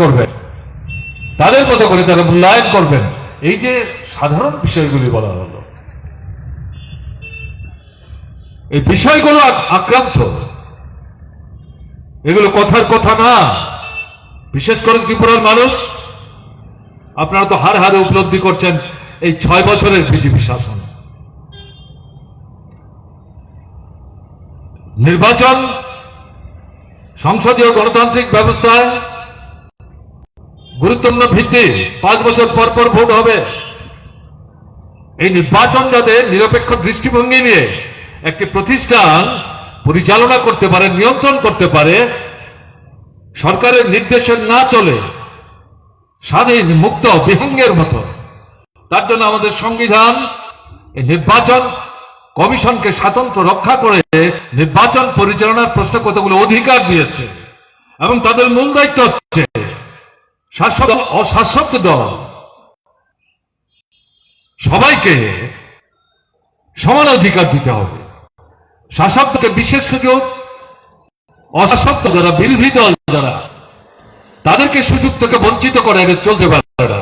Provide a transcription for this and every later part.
করবেন, তাদের মতো করে তারা মূল্যায়ন করবেন। এই যে সাধারণ বিষয়গুলি বলা হলো, এই বিষয়গুলো আক্রান্ত, এগুলো কথার কথা না। বিশেষ করে ত্রিপুরার মানুষ, আপনারা তো হাড় হাড়ে উপলব্ধি করছেন এই 6 বছরের বিজেপি শাসন। নির্বাচন সংসদীয় গণতান্ত্রিক ব্যবস্থায় গুরুত্বপূর্ণ ভিত্তি। 5 বছর পর পর ভোট হবে। এই নির্বাচন যাতে নিরপেক্ষ দৃষ্টিভঙ্গি নিয়ে একটি প্রতিষ্ঠান পরিচালনা করতে পারে, নিয়ন্ত্রণ করতে পারে, সরকারের নির্দেশে না চলে, স্বাধীন মুক্ত বিহঙ্গের মতো, তার জন্য আমাদের সংবিধান এই নির্বাচন কমিশনকে স্বাতন্ত্র্য রক্ষা করে নির্বাচন পরিচালনার প্রশ্ন কতগুলো অধিকার দিয়েছে। এবং তাদের মূল দায়িত্ব হচ্ছে শাসক অশাসক দল সবাইকে সমান অধিকার দিতে হবে। শাসককে বিশেষ সুযোগ, অশাসক যারা বিরোধী দল যারা, তাদেরকে সুযোগ থেকে বঞ্চিত করে চলতে পারে না।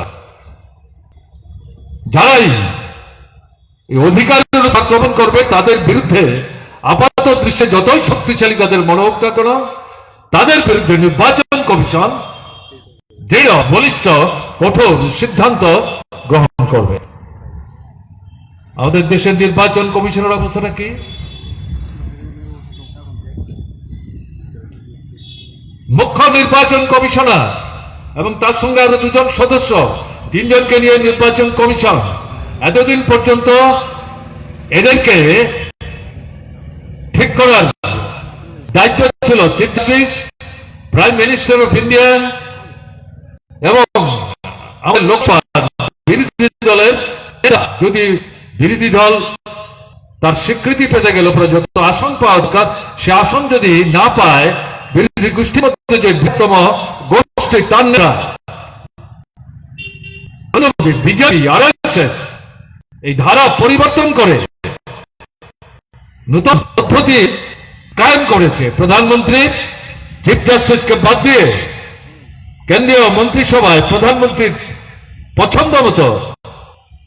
যারাই এই অধিকারের আক্রমণ করবে তাদের বিরুদ্ধে আপাত দৃশ্যে যতই শক্তিশালী তাদের মনে হোক না কেন, তাদের বিরুদ্ধে নির্বাচন কমিশন দৃঢ়, বলিষ্ঠ, কঠোর সিদ্ধান্ত গ্রহণ করবে। আমাদের দেশের নির্বাচন কমিশনের অবস্থাটা কি? মুখ্য নির্বাচন কমিশনার এবং তার সঙ্গে আরো 2 জন সদস্য, 3 জনকে নিয়ে নির্বাচন কমিশন। এতদিন পর্যন্ত এদেরকে ঠিক করার দায়িত্ব ছিল chief justice, prime minister of India এবং আমাদের লোকসভা বিরোধী দলের। যদি বিরোধী দল তার স্বীকৃতি পেতে গেল পরে যত আসন পাওয়া দরকার, সে আসন যদি না পায়, বিরোধী গোষ্ঠীর মধ্যে যে বৃহত্তম গোষ্ঠী তার নেতা বিজেপি, আরএসএস এই ধারা পরিবর্তন করে নতুন পদ্ধতি কায়েম করেছে। প্রধানমন্ত্রী চিফ জাস্টিসকে বাদ দিয়ে কেন্দ্রীয় মন্ত্রিসভায় প্রধানমন্ত্রীর পছন্দ মতো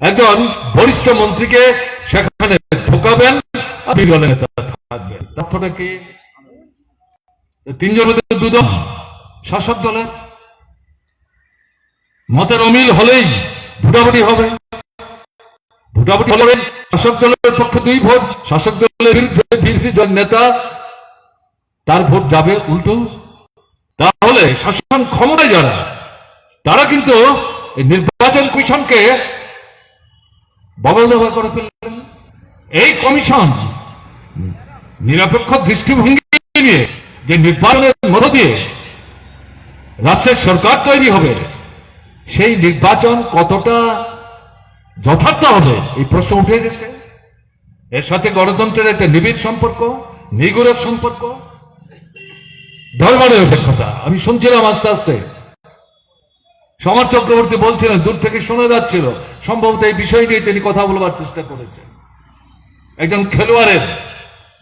একজন বরিষ্ঠ মন্ত্রীকে সেখানে ঢোকাবেন, বিরোধী দলের নেতা থাকবেন। তথ্যটা কি? 3 জনের 2 জন শাসক দলের। মতের অমিল হলেই ভোটাভুটি হবে। ভোটাভুটি হলে শাসক দলের পক্ষে 2 ভোট, শাসক দলের বিরুদ্ধে বিরোধী দল নেতা, তার ভোট যাবে উল্টো। তাহলে শাসন ক্ষমতায় যারা, তারা কিন্তু নির্বাচন কমিশনকে বগলদবা করে ফেললেন। এই কমিশন নিরপেক্ষ দৃষ্টিভঙ্গি নিয়ে যে নির্বাচনের মধ্য দিয়ে রাষ্ট্রের সরকার তৈরি হবে, সেই নির্বাচন কতটা যথার্থ হবে এই প্রশ্ন উঠে গেছে। এর সাথে গণতন্ত্রের একটা নিবিড় সম্পর্ক, নিগুড় সম্পর্ক, ধর্মনিরপেক্ষতা। আমি শুনছিলাম আস্তে আস্তে সমাজ চক্রবর্তী বলছিলেন, দূর থেকে শোনা যাচ্ছিল, সম্ভবত এই বিষয় নিয়ে তিনি কথা বলবার চেষ্টা করেছেন। একজন খেলোয়াড়ের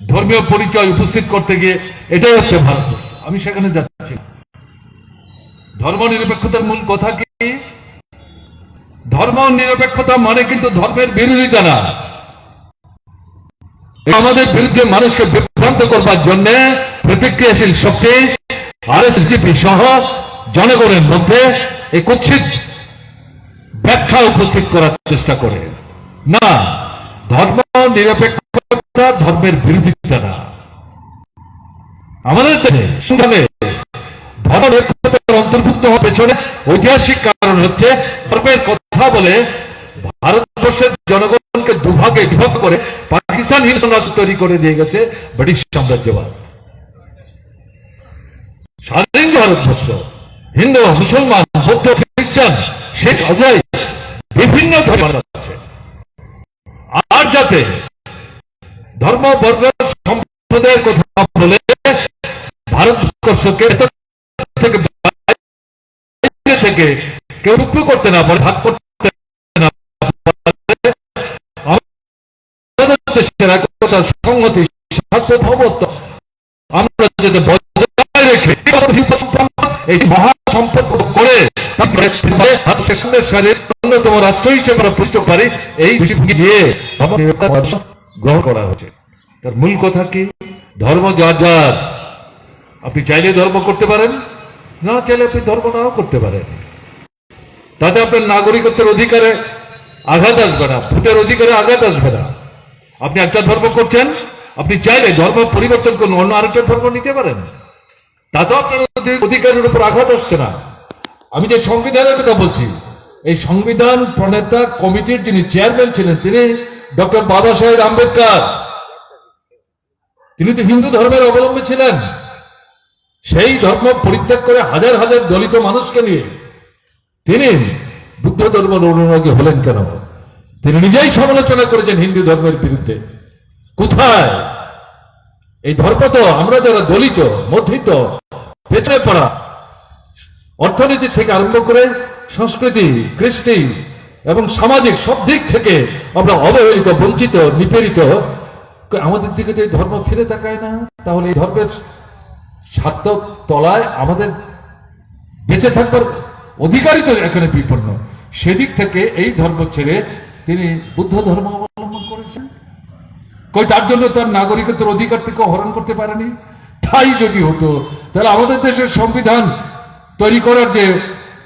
ধর্মীয় পরিচয় উপস্থিত করতে গিয়ে এটাই হচ্ছে ভারতবর্ষ। আমি সেখানে যাচ্ছি। ধর্মনিরপেক্ষতার মূল কথা কি? ধর্ম নিরপেক্ষতা মানে কিন্তু ধর্মের বিরোধিতা না। আমাদের বিরুদ্ধে মানুষকে বিভ্রান্ত করবার জন্য প্রতিক্রিয়াশীল শক্তি আরএসএসডিপি সহ জনগণের মধ্যে এই কুৎসিত ব্যাখ্যা উপস্থিত করার চেষ্টা করে। না, ধর্ম নিরপেক্ষতা ধর্মের বিরোধিতা না। আমাদের দেশে ধর্ম নিরপেক্ষতার অন্তর্ভুক্ত হওয়ার পেছনে ঐতিহাসিক কারণ হচ্ছে ধর্মের কথা বলে ভারতবর্ষের জনগণকে দুভাগে বিভক্ত করে পাকিস্তান হিন্দু রাষ্ট্র তৈরি করে দিয়ে গেছে ব্রিটিশ সাম্রাজ্যবাদ। স্বাধীন ভারতবর্ষ হিন্দু, মুসলমান, বৌদ্ধ, খ্রিস্টান, শেখ, অজয় বিভিন্ন ধর্ম আছে। আর যাতে ধর্ম, বর্ণ, সম্প্রদায়ের কথা বলে ভারতবর্ষকে থেকে কেউ রুক্ষ করতে না পারে, ভাগ করতে না পারে, আমাদের দেশের একতা, সংহতি, সার্বভৌমত্ব আমরা যাতে বজায় রেখে এই মহা সম্পদ করে অন্যতম রাষ্ট্র হিসেবে প্রতিষ্ঠিত পারে এই দৃষ্টিভঙ্গি নিয়ে গ্রহণ করা হয়েছে। তার মূল কথা কি? ধর্ম যার যার, আপনি চাইলে ধর্ম করতে পারেন, না চাইলে আপনি ধর্ম নাও করতে পারেন। তাতে আপনার নাগরিকত্বের অধিকারে আঘাত আসবে না, ভোটের অধিকারে আঘাত আসবে না। আপনি একটা ধর্ম করছেন, আপনি চাইলে ধর্ম পরিবর্তন করুন, অন্য আরেকটা ধর্ম নিতে পারেন, তাতেও আপনার অধিকারের উপর আঘাত আসছে না। আমি যে সংবিধানের কথা বলছি, এই সংবিধান প্রণেতা কমিটির যিনি চেয়ারম্যান ছিলেন তিনি ডক্টর বাবা সাহেব আম্বেদকর। তিনি তো হিন্দু ধর্মের অবলম্বী ছিলেন। সেই ধর্ম পরিত্যাগ করে হাজার হাজার দলিত মানুষকে নিয়ে তিনি বুদ্ধ ধর্মের অনুরাগী হলেন কেন? তিনি নিজেই সমালোচনা করেছেন হিন্দু ধর্মের বিরুদ্ধে। কোথায় এই ধর্ম? তো আমরা যারা দলিত, মধ্যবিত্ত, পেছনে পড়া, অর্থনীতি থেকে আরম্ভ করে সংস্কৃতি, কৃষ্টি এবং সামাজিক সব দিক থেকে আমরা অবহেলিত, বঞ্চিত, নিপীড়িত, আমাদের দিকে তো এই ধর্ম ফিরে তাকায় না। তাহলে এই ধর্মের স্বার্থ তলায় আমাদের বেঁচে থাকবার অধিকারই তো এখানে বিপন্ন। সেদিক থেকে এই ধর্ম ছেড়ে তিনি বুদ্ধ ধর্ম অবলম্বন করেছেন। কই তার জন্য তার নাগরিকত্বের অধিকার থেকে হরণ করতে পারেনি? তাই যদি হতো তাহলে আমাদের দেশের সংবিধান তৈরি করার যে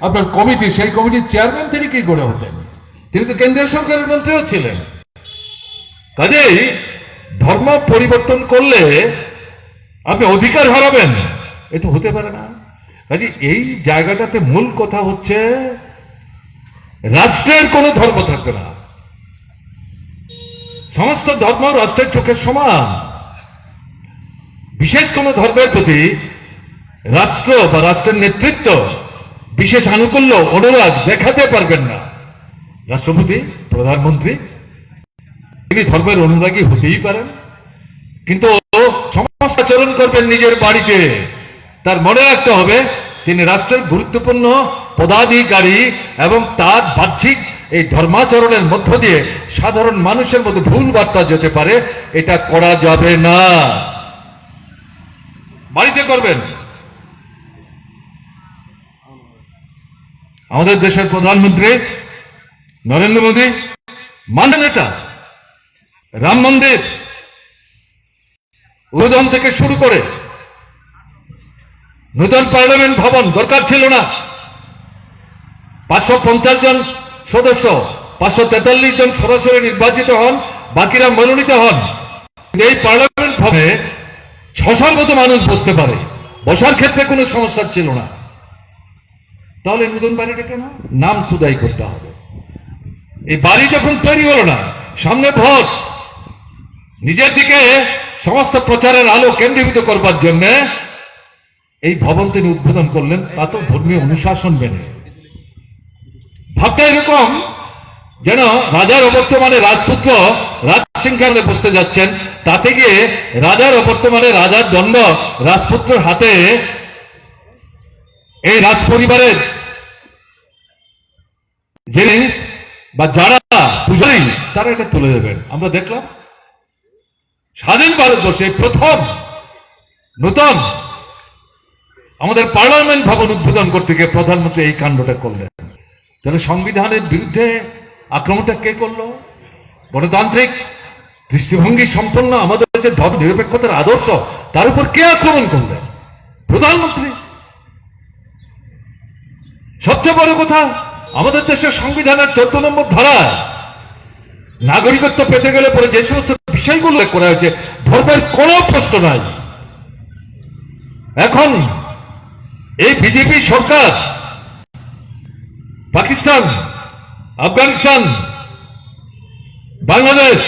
আপনার কমিটি, সেই কমিটির চেয়ারম্যান তিনি কি করে হতেন? তিনি তো কেন্দ্রীয় সরকারের মন্ত্রীও ছিলেন। কাজেই ধর্ম পরিবর্তন করলে আপনি অধিকার হারাবেন, এটা হতে পারে না। কাজে এই জায়গাটাতে মূল কথা হচ্ছে রাষ্ট্রের কোনো ধর্ম থাকবে না। সমস্ত ধর্ম রাষ্ট্রের চোখের সমান। বিশেষ কোন ধর্মের প্রতি রাষ্ট্র বা রাষ্ট্রের নেতৃত্ব বিশেষ আনুকূল্য, অনুরাগ দেখাতে পারবেন না। রাষ্ট্রপতি, প্রধানমন্ত্রী তিনি ধর্মের অনুরাগী হতেই পারেন, কিন্তু সমস্ত আচরণ করবেন নিজের বাড়িতে। তার মনে রাখতে হবে তিনি রাষ্ট্রের গুরুত্বপূর্ণ পদাধিকারী এবং তার বাহ্যিক এই ধর্মাচরণের মধ্য দিয়ে সাধারণ মানুষের মধ্যে ভুল বার্তা যেতে পারে, এটা করা যাবে না। বাড়িতে করবেন। আমাদের দেশের প্রধানমন্ত্রী নরেন্দ্র মোদী মানেন এটা। রাম মন্দির উদ্বোধন থেকে শুরু করে নতুন পার্লামেন্ট ভবন দরকার ছিল না। 550 জন সদস্য, 543 জন সরাসরি নির্বাচিত হন, বাকিরা মনোনীত হন। এই পার্লামেন্ট ভবনে 600 মতো মানুষ বসতে পারে, বসার ক্ষেত্রে কোনো সমস্যা ছিল না। তাহলে নতুন বাড়িটা কেন? নাম খুদাই করতে হবে। এই বাড়ি যখন তৈরি হলো না, সামনে ভোট, নিজের দিকে সমস্ত প্রচারের আলো কেন্দ্রীভূত করবার জন্য এই ভবন তিনি উদ্বোধন করলেন, তা তো ধর্মীয় অনুশাসন মেনে। ভাবটা এরকম যেন রাজার অবর্তমানে রাজপুত্র রাজসিংহাসনে বসতে যাচ্ছেন, তাতে গিয়ে রাজার অবর্তমানে রাজার দণ্ড রাজপুত্রের হাতে এই রাজ পরিবারের যিনি বা যারা পূজারী তারা এটা তুলে দেবেন। আমরা দেখলাম স্বাধীন ভারতবর্ষে প্রথম নতুন আমাদের পার্লামেন্ট ভবন উদ্বোধন করতে গিয়ে প্রধানমন্ত্রী এই কাণ্ডটা করলেন। তাহলে সংবিধানের বিরুদ্ধে আক্রমণটা কে করলো? গণতান্ত্রিক দৃষ্টিভঙ্গি সম্পন্ন আমাদের যে ধর্ম নিরপেক্ষতার আদর্শ, তার উপর কে আক্রমণ করলেন? প্রধানমন্ত্রী। সবচেয়ে বড় কথা, আমাদের দেশের সংবিধানের 14 নম্বর ধারায় নাগরিকত্ব পেতে গেলে পরে যে সমস্ত বিষয়গুলো করা হয়েছে, ধর্মের কোনো প্রশ্ন নাই। এখন এই বিজেপি সরকার পাকিস্তান, আফগানিস্তান, বাংলাদেশ,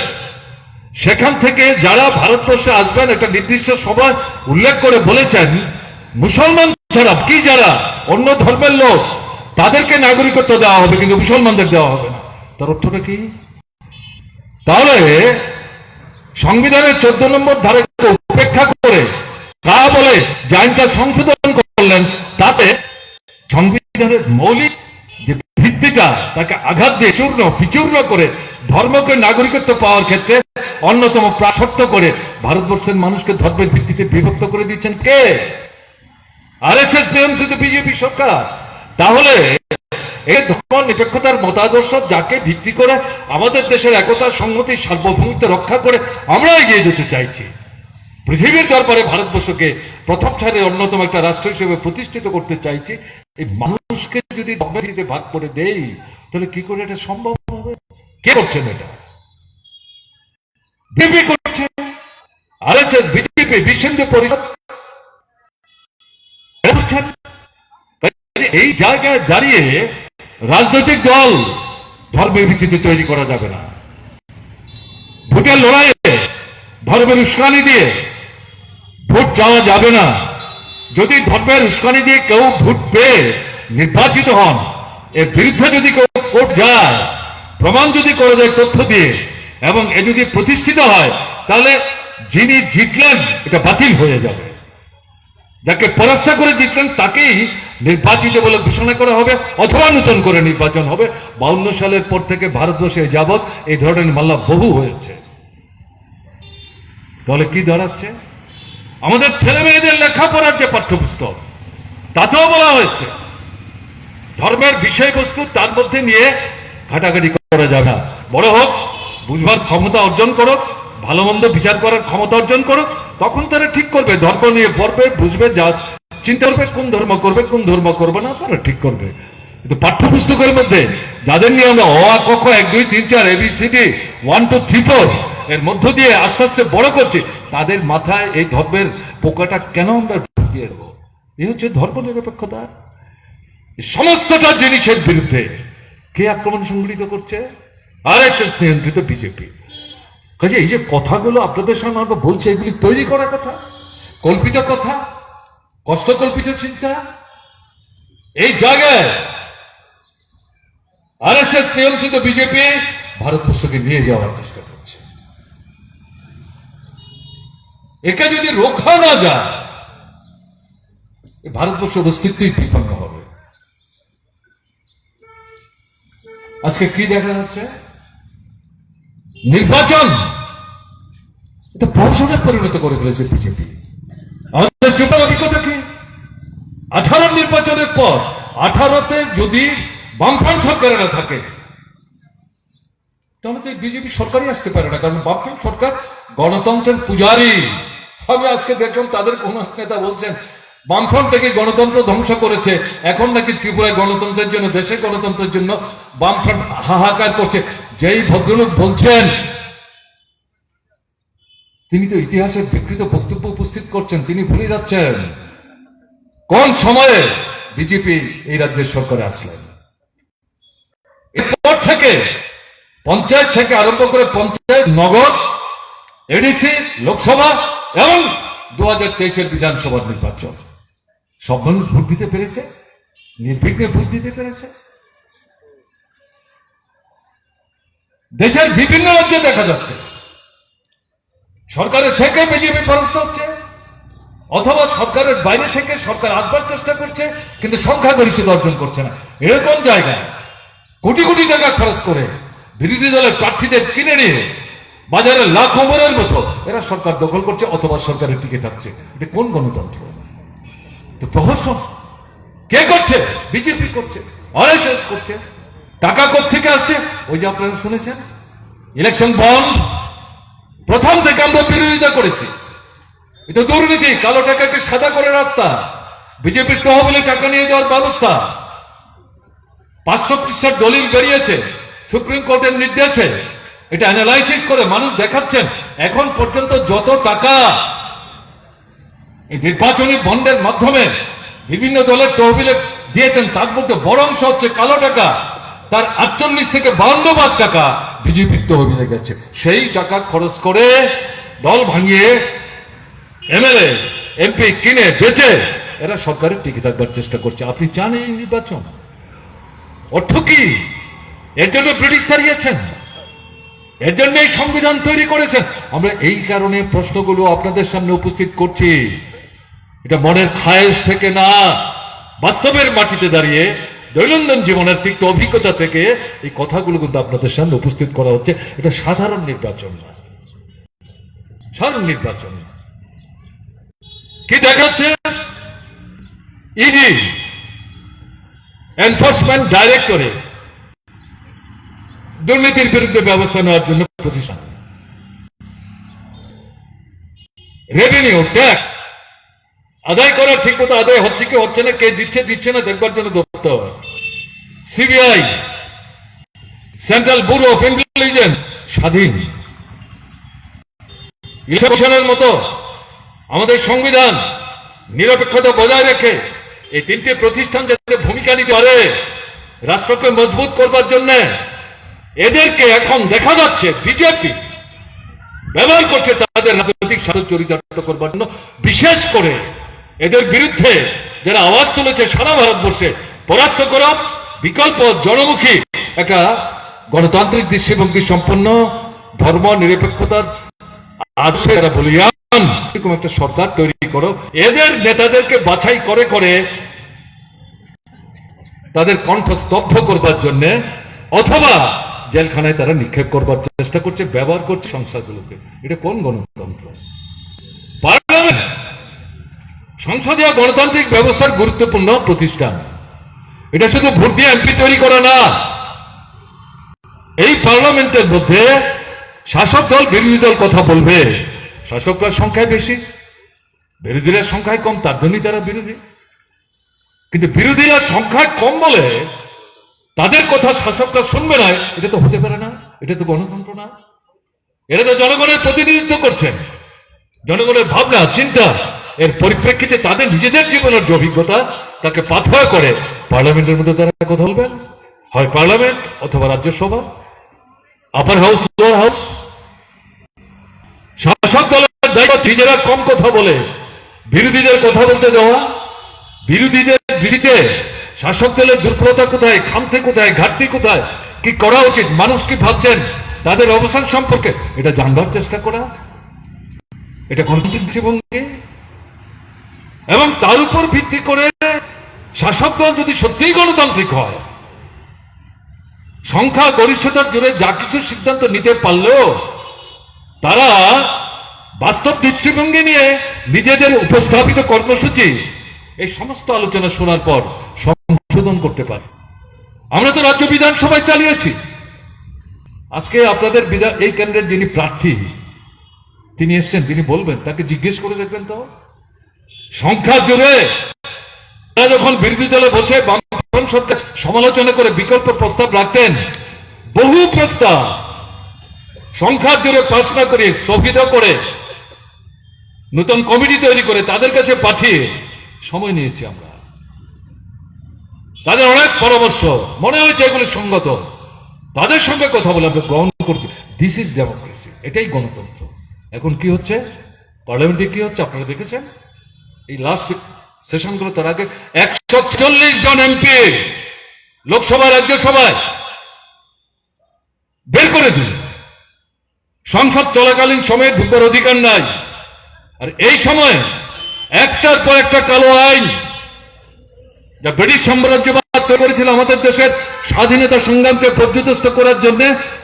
সেখান থেকে যারা ভারতবর্ষে আসবেন একটা নির্দিষ্ট সময় উল্লেখ করে বলেছেন মুসলমান ছাড়া কি যারা অন্য ধর্মের লোক তাদেরকে নাগরিকত্ব দেওয়া হবে, কিন্তু মুসলমানদের দেওয়া হবে না। তার অর্থটা কি? তাহলে সংবিধানের 14 নম্বর ধারাকে উপেক্ষা করে তা বলে যে আইনটা সংশোধন করলেন, তাতে সংবিধানের মৌলিক যে ভিত্তিটা তাকে আঘাত দিয়ে চূর্ণ বিচূর্ণ করে ধর্মকে নাগরিকত্ব পাওয়ার ক্ষেত্রে অন্যতম প্রাশর্ত করে ভারতবর্ষের মানুষকে ধর্মের ভিত্তিতে বিভক্ত করে দিচ্ছেন কে? আরএসএস নিয়ন্ত্রিত বিজেপি সরকার। তাহলে এই ধর্ম নিরপেক্ষতার মতাদর্শ যাকে ভিত্তি করে আমাদের দেশের একতা সংহতি সার্বভৌমত্ব রক্ষা করে আমরা এগিয়ে যেতে চাইছি, পৃথিবীর দরবারে ভারতবর্ষকে প্রথম সারির অন্যতম একটা রাষ্ট্র হিসেবে প্রতিষ্ঠিত করতে চাইছি, এই মানুষকে যদি ধর্মে ভাগ করে দেই তাহলে কি করে এটা সম্ভব হবে? কে করছেন এটা? বিজেপি করছে, আরএসএস, বিজেপি, বিশ্ব হিন্দু পরিষদ। এই জায়গায় দাঁড়িয়ে রাজনৈতিক দল ধর্মের ভিত্তিতে তৈরি করা যাবে না। ভোটের লড়াইয়ে ধর্মের উস্কানি দিয়ে ভোট চাওয়া যাবে না। যদি ধর্মের উস্কানি দিয়ে কেউ ভোট পেয়ে নির্বাচিত হন, এর বিরুদ্ধে যদি কেউ কোর্ট যায়, প্রমাণ যদি করে দেয় তথ্য দিয়ে, এবং এ যদি প্রতিষ্ঠিত হয়, তাহলে যিনি জিতলেন এটা বাতিল হয়ে যাবে। যাকে পরাস্ত করে জিতলেন তাকেই নির্বাচিত বলে ঘোষণা করা হবে, অথবা নতুন করে নির্বাচন হবে। 52 সালের পর থেকে ভারতবর্ষে যাবৎ এই ধরনের মামলা বহু হয়েছে। তাহলে কি দাঁড়াচ্ছে? আমাদের ছেলে মেয়েদের লেখাপড়ার যে পাঠ্যপুস্তক, তাতেও বলা হয়েছে ধর্মের বিষয়বস্তু তার মধ্যে নিয়ে ঘাটাঘাটি করা যাবে না। বড় হোক, বুঝবার ক্ষমতা অর্জন করো, ভালো মন্দ বিচার করার ক্ষমতা অর্জন করো, তখন তারা ঠিক করবে, ধর্ম নিয়ে পড়বে, বুঝবে, যা চিন্তা করবে কোন ধর্ম করবে কোন ধর্ম করবে না, তারা ঠিক করবে। কিন্তু পাঠ্যপুস্তকের মধ্যে যাদের নিয়ে আমরা অ আ ক খ 1 2 3 4 ABCD 1 2 3 4 এর মধ্য দিয়ে আস্তে আস্তে বড় করছি, তাদের মাথায় এই ধর্মের পোকাটা কেন আমরা ঢুকিয়ে দেবো? এই হচ্ছে ধর্ম নিরপেক্ষতা। সমস্তটা জিনিসের বিরুদ্ধে কে আক্রমণ সংগঠিত করছে? আরএসএস নিয়ন্ত্রিত বিজেপি। কাজে এই যে কথাগুলো আপনাদের সামনে আমরা বলছি, এগুলি তৈরি করা কথা, কল্পিত কথা, কষ্টকল্পিত চিন্তা। এই জায়গায় আরএসএস নিয়ন্ত্রিত বিজেপি ভারতবর্ষকে নিয়ে যাওয়ার চেষ্টা করছে। একে যদি রোখা না যায়, ভারতবর্ষের অস্তিত্বই বিপন্ন হবে। আজকে কি দেখা যাচ্ছে? নির্বাচন এটা প্রহসনে পরিণত করে ফেলেছে বিজেপি। আমাদের যুগের অভিজ্ঞতা কি? 18 নির্বাচনের পর 18তে যদি বামফ্রন্ট সরকারে না থাকে, তাহলে তো বিজেপি সরকারই আসতে পারে না, কারণ বামফ্রন্ট সরকার গণতন্ত্রের পূজারী। আমি আজকে দেখলাম তাদের কোন নেতা বলছেন বামফ্রন্ট থেকে গণতন্ত্র ধ্বংস করেছে, এখন নাকি ত্রিপুরায় গণতন্ত্রের জন্য, দেশে গণতন্ত্রের জন্য বামফ্রন্ট হাহাকার করছে। যেই ভদ্রলোক বলছেন, তিনি তো ইতিহাসের বিকৃত বক্তব্য উপস্থিত করছেন। তিনি ভুলে যাচ্ছেন কোন সময়ে বিজেপি এই রাজ্যের সরকারে আসলেন। এরপর থেকে পঞ্চায়েত থেকে আরম্ভ করে পঞ্চায়েত, নগর, এডিসি, লোকসভা এবং 2023-এর বিধানসভার নির্বাচন, সব মানুষ ভোট দিতে পেরেছে, নির্বিঘ্নে ভোট দিতে পেরেছে। দেশের বিভিন্ন রাজ্যে দেখা যাচ্ছে সরকারের থেকে বিজেপি পরাস্ত হচ্ছে, অথবা সরকারের বাইরে থেকে সরকার আসবার চেষ্টা করছে, কিন্তু সংখ্যাগরিষ্ঠতা অর্জন করছে না। এরকম জায়গায় কোটি কোটি টাকা খরচ করে বিরোধী দলের প্রার্থীদের কিনে নিয়ে বাজারে লাখ ওমরের মতো এরা সরকার দখল করছে, অথবা সরকারের টিকে থাকছে। এটা কোন গণতন্ত্র? তো প্রহসন কে করছে? বিজেপি করছে, আরএসএস করছে। টাকা কোত্থেকে আসছে? ওই যে আপনারা শুনেছেন, ইলেকশন বন্ড। প্রথম থেকে আমরা বিরোধিতা করেছি, এটা দুর্নীতি, কালো টাকাকে সাদা করে রাস্তা, বিজেপির তহবিলে টাকা নিয়ে যাওয়ার ব্যবস্থা। 500 পৃষ্ঠার দলিল বেরিয়েছে সুপ্রিম কোর্টের নির্দেশে, এটা অ্যানালাইসিস করে মানুষ দেখাচ্ছেন এখন পর্যন্ত যত টাকা এই নির্বাচনী বন্ডের মাধ্যমে বিভিন্ন দলের তহবিলে দিয়েছেন, তার মধ্যে বড় অংশ হচ্ছে কালো টাকা। তার 48 থেকে 52 ভাগ টাকা বিজেপির তহবিলে গেছে। সেই টাকা খরচ করে দল ভাঙিয়ে এমএলএ এমপি কিনে বেচে এরা সরকারের টিকে থাকবার চেষ্টা করছে। আপনি চান এই নির্বাচন? অর্থ কি? এর জন্য ব্রিটিশ হারিয়েছেন, এর জন্য এই সংবিধান তৈরি করেছেন। আমরা এই কারণে প্রশ্নগুলো আপনাদের সামনে উপস্থিত করছি। এটা মনের খায়েশ থেকে না, বাস্তবের মাটিতে দাঁড়িয়ে দৈনন্দিন জীবনের তিক্ত অভিজ্ঞতা থেকে এই কথাগুলো কিন্তু আপনাদের সামনে উপস্থিত করা হচ্ছে। এটা সাধারণ নির্বাচন না, সাধারণ নির্বাচন। কি দেখাচ্ছে? ইডি এনফোর্সমেন্ট ডাইরেক্টরেট দুর্নীতির বিরুদ্ধে ব্যবস্থা নেওয়ার জন্য প্রতিষ্ঠান, রেভিনিউ ট্যাক্স আদায় করার ঠিক মতো আদায় হচ্ছে কি হচ্ছে না, কে দিচ্ছে দিচ্ছে না দেখবার জন্য দপ্তর হয়, CBI, central bureau of intelligence স্বাধীন, ইলেকশনের মতো আমাদের সংবিধান নিরপেক্ষতা বজায় রেখে এই তিনটি প্রতিষ্ঠান যাতে ভূমিকা নিতে পারে রাষ্ট্রকে মজবুত করবার জন্য, এদেরকে এখন দেখা যাচ্ছে বিজেপি ব্যবহার করছে তাদের রাজনৈতিক স্বার্থ চরিতার্থ করবার জন্য। বিশেষ করে এদের বিরুদ্ধে যারা আওয়াজ তুলেছে সারা ভারতবর্ষে, পরাস্ত করা বিকল্প জনমুখী একটা গণতান্ত্রিক দৃষ্টিভঙ্গি সম্পন্ন ধর্ম নিরপেক্ষতার আদর্শে যারা বলিয়ান এরকম একটা সরকার তৈরি করো, এদের নেতাদেরকে বাছাই করে করে তাদের কণ্ঠ স্তব্ধ করবার জন্য অথবা জেলখানায় তারা নিক্ষেপ করবার চেষ্টা করছে, ব্যবহার করছে সংস্থাগুলোকে। এটা কোন গণতন্ত্র? পার্লামেন্ট সংসদীয় গণতান্ত্রিক ব্যবস্থার গুরুত্বপূর্ণ প্রতিষ্ঠান। এটা শুধু ভোট দিয়ে এমপি তৈরি করা না। এই পার্লামেন্টের মধ্যে শাসক দল বিরোধী দল কথা বলবে, শাসকরা সংখ্যায় বেশি, বিরোধীরা সংখ্যায় কম, তার জন্যই তারা বিরোধী। কিন্তু বিরোধীরা সংখ্যায় কম বলে তাদের কথা শাসকরা শুনবে না, এটা তো হতে পারে না, এটা তো গণতন্ত্র না। এরা তো জনগণের প্রতিনিধিত্ব করছেন, জনগণের ভাবনা চিন্তা এর পরিপ্রেক্ষিতে তাদের নিজেদের জীবনের যে অভিজ্ঞতা তাকে পাথেয় করে পার্লামেন্টের মধ্যে তারা কথা বলবেন, হয় পার্লামেন্ট অথবা রাজ্যসভা, আপার হাউস লোয়ার হাউস। শাসক দলের দায়িত্ব নিজেরা কম কথা বলে বিরোধীদের কথা বলতে দেওয়া, বিরোধীদের দৃষ্টিতে শাসক দলের দুর্বলতা কোথায়, খামতি কোথায়, ঘাটতি কোথায়, কি করা উচিত, মানুষ কি ভাবছেন তাদের অবস্থান সম্পর্কে এটা জানবার চেষ্টা করা, এটা গণতান্ত্রিক দৃষ্টিভঙ্গি। এবং তার উপর ভিত্তি করে শাসক দল যদি সত্যিই গণতান্ত্রিক হয়, সংখ্যা গরিষ্ঠতার জোরে যা কিছু সিদ্ধান্ত নিতে পারলেও তারা বাস্তব দৃষ্টিভঙ্গি নিয়ে নিজেদের উপস্থাপিত কর্মসূচি এই সমস্ত আলোচনা শোনার পর সংশোধন করতে পারে। আমরা তো রাজ্য বিধানসভায় চালিয়েছি। আজকে আপনাদের এই কেন্দ্রের যিনি প্রার্থী তিনি এসছেন, তিনি বলবেন, তাকে জিজ্ঞেস করে দেখবেন তো সংখ্যা জুড়ে যখন বিরোধী দলে বসে বামফ্রন্ট সরকার সমালোচনা করে বিকল্প প্রস্তাব রাখতেন, বহু প্রস্তাব সংখ্যার জোরে পাস না করে স্থগিত করে নতুন কমিটি তৈরি করে তাদের কাছে পাঠিয়ে সময় নিয়েছি আমরা। তাদের অনেক পরামর্শ মনে হয়েছে এগুলো সঙ্গত, তাদের সঙ্গে কথা বলে আমরা গ্রহণ করছি। দিস ইজ ডেমোক্রেসি, এটাই গণতন্ত্র। এখন কি হচ্ছে পার্লামেন্টে, কি হচ্ছে আপনারা দেখেছেন এই লাস্ট সেশনগুলো। তার আগে 140 জন এমপি লোকসভা রাজ্যসভায় বের করে দিল, সংসদ চলাকালীন সময়ে ঢুকবার অধিকার নাই। আর এই সময় একটার পর একটা কালো আইন যা ব্রিটিশ সাম্রাজ্যবাদ তৈরি করেছিল আমাদের দেশের স্বাধীনতা সংগ্রামকে পর্যুদস্ত করার জন্য,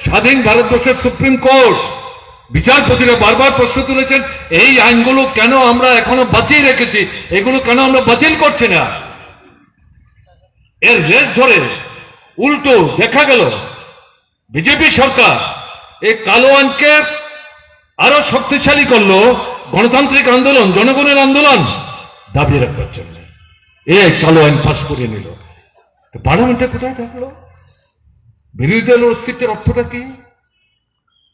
স্বাধীন ভারতবর্ষের সুপ্রিম কোর্ট বিচারপতিরা বারবার প্রশ্ন তুলেছেন, এই আইনগুলো কেন আমরা এখনো বাঁচিয়ে রেখেছি, এগুলো কেন আমরা বাতিল করছি না। এর রেস ধরে উল্টো দেখা গেল বিজেপি সরকার এই কালো আইনকে আরো শক্তিশালী করলো গণতান্ত্রিক আন্দোলন, জনগণের আন্দোলন দাবিয়ে রাখবার জন্য এই কালো আইন পাশ করে নিল। পার্লামেন্টে কোথায় থাকলো বিরোধী দলের অস্তিত্বের অর্থটা কি,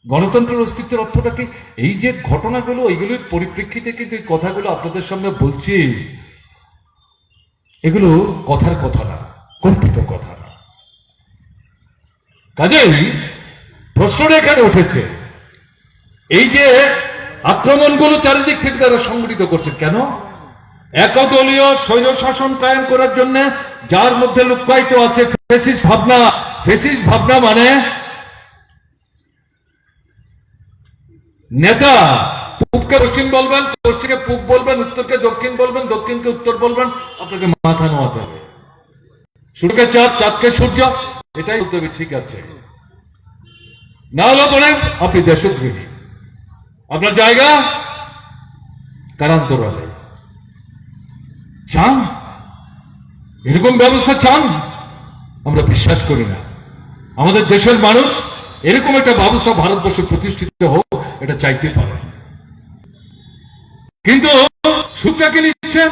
গণতন্ত্রের অস্তিত্বের অর্থটা কি? এই যে ঘটনাগুলো, এইগুলোর পরিপ্রেক্ষিতে কিন্তু এই কথাগুলো আপনাদের সামনে বলছি, এগুলো কথার কথা না, কল্পিত কথা না। কাজেই প্রশ্নটা এখানে উঠেছে, এই যে আক্রমণগুলো চারিদিক থেকে তারা সংগঠিত করছে কেন? একদলীয় স্বৈরশাসন কায়েম করার জন্য, যার মধ্যে লুক্কায়িত আছে ফ্যাসিস্ট ভাবনা। ফ্যাসিস্ট ভাবনা মানে নেতা পূবকে পশ্চিম বলবেন, পশ্চিমকে পূব বলবেন, উত্তরকে দক্ষিণ বলবেন, দক্ষিণকে উত্তর বলবেন, আপনাকে মাথা নোয়াতে হবে। সূর্যকে চাঁদ, চাঁদকে সূর্য, এটাই বলতে হবে, ঠিক আছে। না হলে বলেন আপনি দেশদ্রোহী, আপনার জায়গা কারান্তরালে। চান এরকম ব্যবস্থা চান? আমরা বিশ্বাস করি না। আমাদের দেশের মানুষ এরকম একটা ব্যবস্থা ভারতবর্ষে প্রতিষ্ঠিত হোক এটা চাইতে পারে, কিন্তু সুখটাকে নিচ্ছে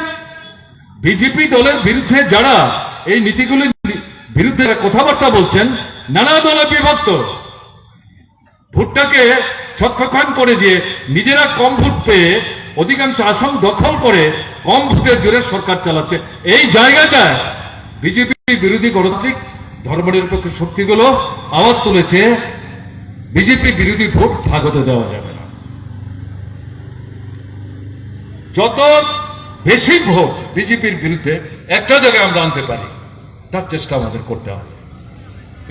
বিজেপি দলের বিরুদ্ধে যারা এই নীতিগুলির বিরুদ্ধে কথাবার্তা বলছেন, নানা দলে বিভক্ত, ভোটটাকে ছত্রখান করে দিয়ে নিজেরা কম ভোট পেয়ে অধিকাংশ আসন দখল করে কম ভোটের জোরে সরকার চালাচ্ছে। এই জায়গাটায় বিজেপি বিরোধী গণতান্ত্রিক ধর্মনিরপেক্ষ শক্তিগুলো আওয়াজ তুলেছে, বিজেপি বিরোধী ভোট ভাগ হতে দেওয়া যাবে না। যত বেশি ভোট বিজেপির বিরুদ্ধে একটা জায়গায় আমরা আনতে পারি তার চেষ্টা আমাদের করতে হবে।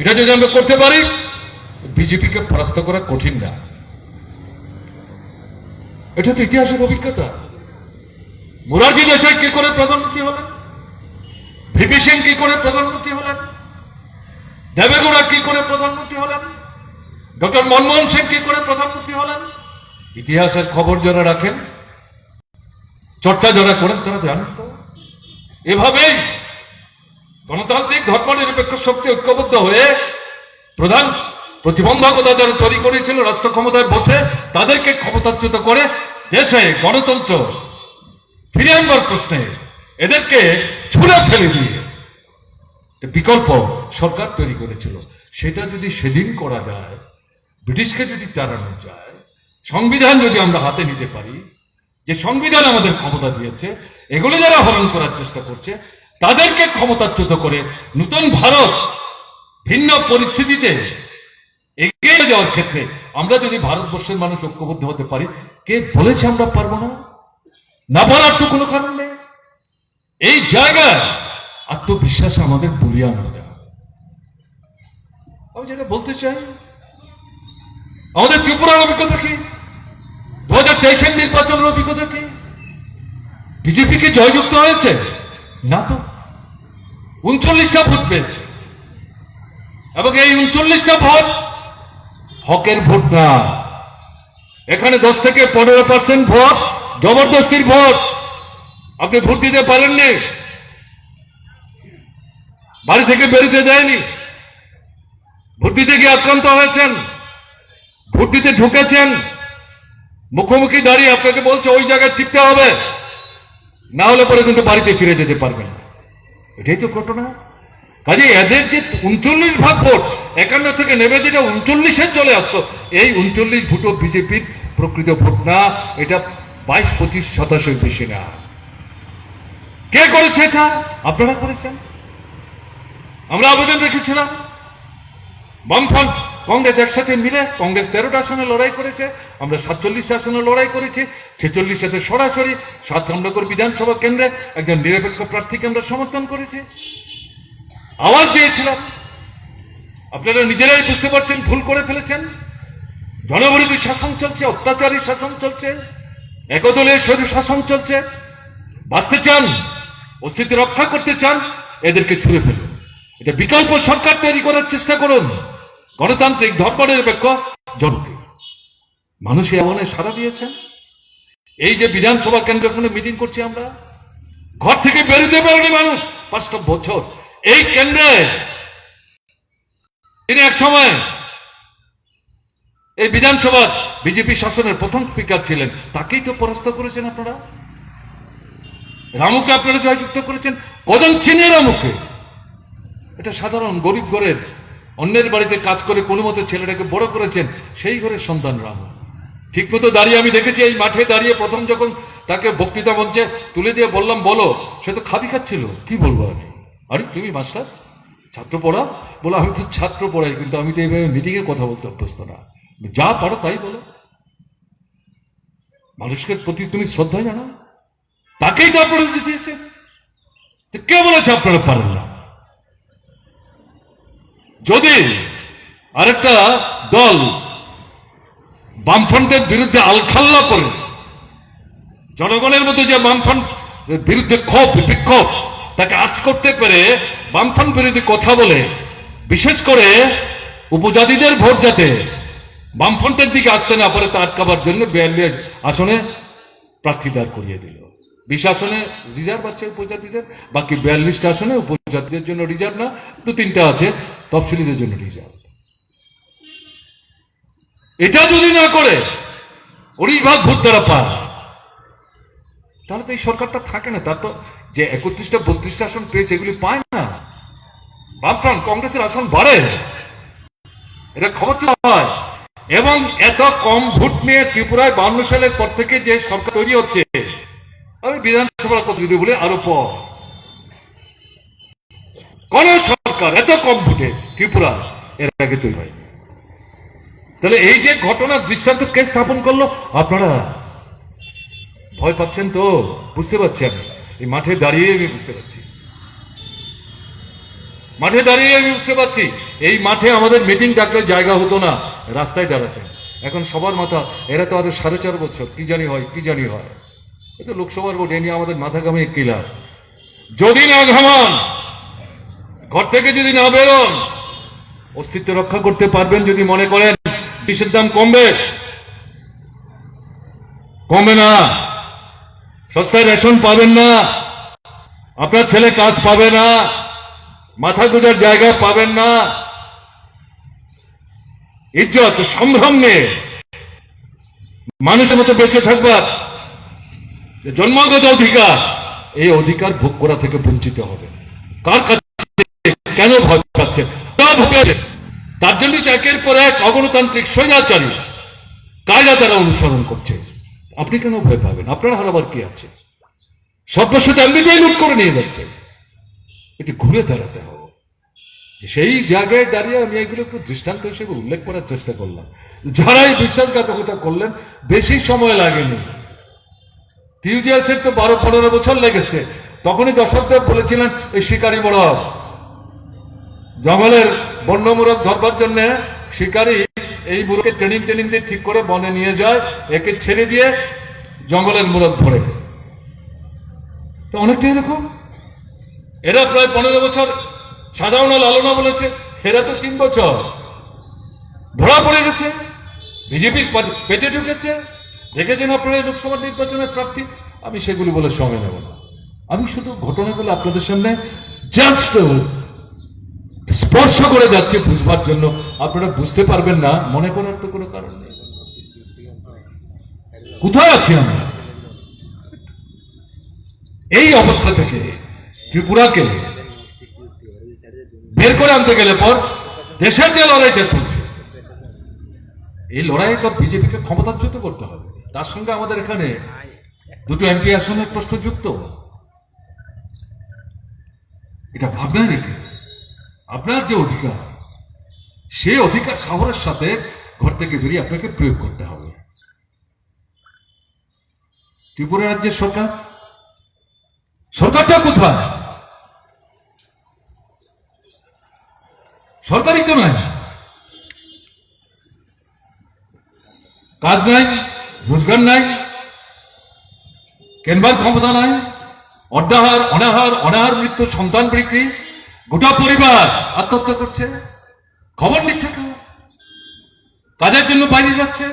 এটা যদি আমরা করতে পারি, বিজেপিকে পরাস্ত করা কঠিন না। এটা তো ইতিহাসের অভিজ্ঞতা। মোরারজি দেশাই কি করে প্রধানমন্ত্রী হলেন, ভিপি সিং কি করে প্রধানমন্ত্রী হলেন, দেবেগৌড়া কি করে প্রধানমন্ত্রী হলেন, ডক্টর মনমোহন সিং কি করে প্রধানমন্ত্রী হলেন। ইতিহাসের খবর যারা রাখেন, চর্চা যারা করেন, তারা জানেন তো। এভাবেই গণতান্ত্রিক ধর্মনিরপেক্ষ শক্তি ঐক্যবদ্ধ হয়ে প্রধান প্রতিবন্ধকতা যারা তৈরি করেছিল রাষ্ট্র ক্ষমতায় বসে, তাদেরকে ক্ষমতাচ্যুত করে দেশে গণতন্ত্র ফিরে আনবার প্রশ্নে এদেরকে ছুঁড়ে ফেলে দিয়ে বিকল্প সরকার তৈরি করেছিল। সেটা যদি সেদিন করা যায়, ব্রিটিশকে যদি তাড়ানো যায়, সংবিধান যদি আমরা হাতে নিতে পারি, যে সংবিধান আমাদের ক্ষমতা দিয়েছে, এগুলো যারা হরণ করার চেষ্টা করছে তাদেরকে ক্ষমতাচ্যুত করে নতুন ভারত ভিন্ন পরিস্থিতিতে এগিয়ে যাওয়ার ক্ষেত্রে আমরা যদি ভারতবর্ষের মানুষ ঐক্যবদ্ধ হতে পারি, কে বলেছে আমরা পারবো না? না বলার তো কোনো কারণ নেই। এই জায়গায় আত্মবিশ্বাস আমাদের বলিয়ান হবে। আমি যেটা বলতে চাই, আমাদের ত্রিপুরার অভিজ্ঞতা কি, 2023 নির্বাচনের অভিজ্ঞতা কি? বিজেপি কি জয়যুক্ত হয়েছে? না তো, 39টা ভোট পেয়েছে, এবং এই 39টা ভোট হকের ভোট না। এখানে 10 থেকে 15% ভোট জবরদস্তির ভোট। আপনি ভোট দিতে পারেননি, বাড়ি থেকে বেরোতে দেয়নি, ভোট দিতে গিয়ে আক্রান্ত হয়েছেন, ভোট দিতে ঢুকেছেন, মুখোমুখি দাঁড়িয়ে আপনাকে বলছে ওই জায়গায় টিকতে হবে, না হলে পরে কিন্তু বাড়িতে ফিরে যেতে পারবেন না। এটাই তো ঘটনা। কাজে এদের যে 39 ভোট 51 থেকে নেমে যেটা 39-এ চলে আসতো, এই 39 ভোটও বিজেপির প্রকৃত ভোট না। এটা 22-25% বেশি না। কে করেছে এটা? আপনারা করেছেন। আমরা আবেদন রেখেছিলাম, বামফ্রন্ট কংগ্রেস একসাথে মিলে কংগ্রেস 13টা আসনে লড়াই করেছে, আমরা 47টা আসনে লড়াই করেছি। 46টাতে সরাসরি 7 রামনগর বিধানসভা কেন্দ্রে একজন নিরপেক্ষ প্রার্থীকে আমরা সমর্থন করেছি, আওয়াজ দিয়েছিলাম। আপনারা নিজেরাই বুঝতে পারছেন ভুল করে ফেলেছেন। জনবিরোধী শাসন চলছে, অত্যাচারী শাসন চলছে, একদলীয় স্বৈর শাসন চলছে। বাঁচতে চান, অস্তিত্ব রক্ষা করতে চান, এদেরকে ছুঁড়ে ফেলুন। এটা বিকল্প সরকার তৈরি করার চেষ্টা করুন, গণতান্ত্রিক ধর্মনিরপেক্ষ জনকে। মানুষ এমন সাড়া দিয়েছেন। এই যে বিধানসভা কেন্দ্র কোনো মিটিং করছি আমরা, ঘর থেকে বেরোতে পারেনি মানুষ 5টা বছর। এই কেন্দ্রে তিনি এক সময় এই বিধানসভার বিজেপি শাসনের প্রথম স্পিকার ছিলেন, তাকেই তো পরাস্ত করেছেন আপনারা। রামুকে আপনারা জয়যুক্ত করেছেন। কজন চিনে রামুকে? এটা সাধারণ গরিব ঘরের, অন্যের বাড়িতে কাজ করে কোনো মতো ছেলেটাকে বড় করেছেন, সেই ঘরের সন্তান রামু। ঠিক মতো দাঁড়িয়ে আমি দেখেছি, এই মাঠে দাঁড়িয়ে প্রথম যখন তাকে বক্তৃতা মঞ্চে তুলে দিয়ে বললাম বলো, সে তো খাবি খাচ্ছিল। কি বলবো আমি? আরে তুমি মাস্টার, ছাত্র পড়া? বলো আমি তো ছাত্র পড়াই, কিন্তু আমি তো এইভাবে মিটিংয়ে কথা বলতে অভ্যস্ত না। যা পারো তাই বলো, মানুষকে প্রতি তুমি শ্রদ্ধা জানো। তাকেই তো আপনারা জিতিয়েছে। কে বলেছে আপনারা পারেন না? যদি আরেকটা দল বামফ্রন্টের বিরুদ্ধে আলখাল্লা করে, জনগণের মধ্যে যে বামফ্রন্ট বিরুদ্ধে ক্ষোভ বিক্ষোভ তাকে আজ করতে পেরে বামফ্রন্ট বিরোধী কথা বলে, বিশেষ করে উপজাতিদের ভোট যাতে বামফ্রন্টের দিকে আসতে না পারে তা আটকাবার জন্য 42 আসনে প্রার্থী দাঁড় করিয়ে দিল। 20 আসনে রিজার্ভ আছে উপজাতিদের, বাকি 42টা আসনে উপজাতিদের জন্য রিজার্ভ না, 2-3টা আছে তফসিলিদের জন্য রিজার্ভ। এটা যদি না করে 19 ভাগ ভোট তারা পায়, তাহলে তো এই সরকারটা থাকে না। তার তো যে 31টা 32টা আসন পেয়েছে এগুলি পায় না। বামফ্রন্ট কংগ্রেসের আসন বাড়ে, এটা খবর তো হয়। এবং এত কম ভোট নিয়ে ত্রিপুরায় 52 সালের পর থেকে যে সরকার তৈরি হচ্ছে, আমি বিধানসভার কথা যদি বলি আরো পর, কোন সরকার এত কম ভোটে ত্রিপুরা এর আগে তৈরি হয়। তাহলে এই যে ঘটনা দৃষ্টান্ত কে স্থাপন করলো? আপনারা ভয় পাচ্ছেন তো, বুঝতে পারছি আমি। এই মাঠে দাঁড়িয়ে আমি বুঝতে পারছি, মাঠে দাঁড়িয়ে আমি বুঝতে পারছি। এই মাঠে আমাদের মিটিং ডাকলে জায়গা হতো না, রাস্তায় দাঁড়াতেন। এখন সবার মাথা, এরা তো আরো 4.5 বছর কি জানি হয়, কি জানি হয়। এটা লোকসভার ভোট, এ নিয়ে আমাদের মাথা ঘামিয়ে কি লাভ? যদি না ঘামান, ঘর থেকে যদি না বেরোন, অস্তিত্ব রক্ষা করতে পারবেন যদি মনে করেন বিষের দাম কমবে, কমবে না। সস্তায় রেশন পাবেন না, আপনার ছেলে কাজ পাবে না, মাথা গুজার জায়গা পাবেন না, ইজ্জত সম্ভ্রম নিয়ে মানুষের মতো বেঁচে থাকবার জন্মগত অধিকার, এই অধিকার ভোগ করা থেকে বঞ্চিত হবে। কার কাছে কেন ভয় পাচ্ছে? তার জন্য একের পর এক অগণতান্ত্রিক স্বৈরাচারী কায়দা তারা অনুসরণ করছে। আপনি কেন ভয় পাবেন? আপনার হারাবার কি আছে? সর্বস্বতা এমনিতেই লুট করে নিয়ে যাচ্ছে। এটি ঘুরে দাঁড়াতে হবে। সেই জায়গায় দাঁড়িয়ে আমি এগুলো একটু দৃষ্টান্ত হিসেবে উল্লেখ করার চেষ্টা করলাম। যারা এই বিশ্বাসঘাতকতা করলেন, বেশি সময় লাগেনি। টিউজিএসের তো 12-15 বছর লেগেছে। তখনই দর্শকদের বলেছিলেন এই শিকারী মোড়ক, জঙ্গলের বন্য মোড়ক ধরবার জন্য শিকারী এই মুরগকে ট্রেনিং দিয়ে ঠিক করে বনে নিয়ে যায়, একে ছেড়ে দিয়ে জঙ্গলের মোড়ক ধরে। তো অনেকটা এরকম এরা প্রায় 15 বছর সাধারণ লালনা বলেছে, এরা তো 3 বছর ধরা পড়ে গেছে, বিজেপির পেটে ঢুকেছে। দেখেছেন আপনারা লোকসভা নির্বাচনের প্রার্থী। আমি সেগুলি বলে সময় নেব না। আমি শুধু ঘটনাগুলো আপনাদের সামনে জাস্ট স্পর্শ করে যাচ্ছে বুঝবার জন্য। আপনারা বুঝতে পারবেন না মনে করার তো কোনো কারণ নেই। কোথায় আছি আমরা? এই অবস্থা থেকে ত্রিপুরাকে বের করে আনতে গেলে পর দেশের যে লড়াইটা চলছে, এই লড়াই তো বিজেপিকে ক্ষমতাচ্যুত করতে হবে। তার সঙ্গে আমাদের এখানে 2টো এমপি আসনের প্রশ্ন যুক্ত। এটা ভাবনায় রেখে আপনার যে অধিকার, সেই অধিকার সাহসের সাথে ঘর থেকে বেরিয়ে আপনাকে প্রয়োগ করতে হবে। ত্রিপুরা রাজ্যের সরকারটা কোথায়? সরকারই তো নয়। কাজ নাই, রোজগার নাই, কেনবার ক্ষমতা নাই, অনাহার মৃত্যু, সন্তান বিক্রি, গোটা পরিবার আত্মহত্যা করছে। খবর নিচ্ছে কেউ? কাজের জন্য বাইরে যাচ্ছে,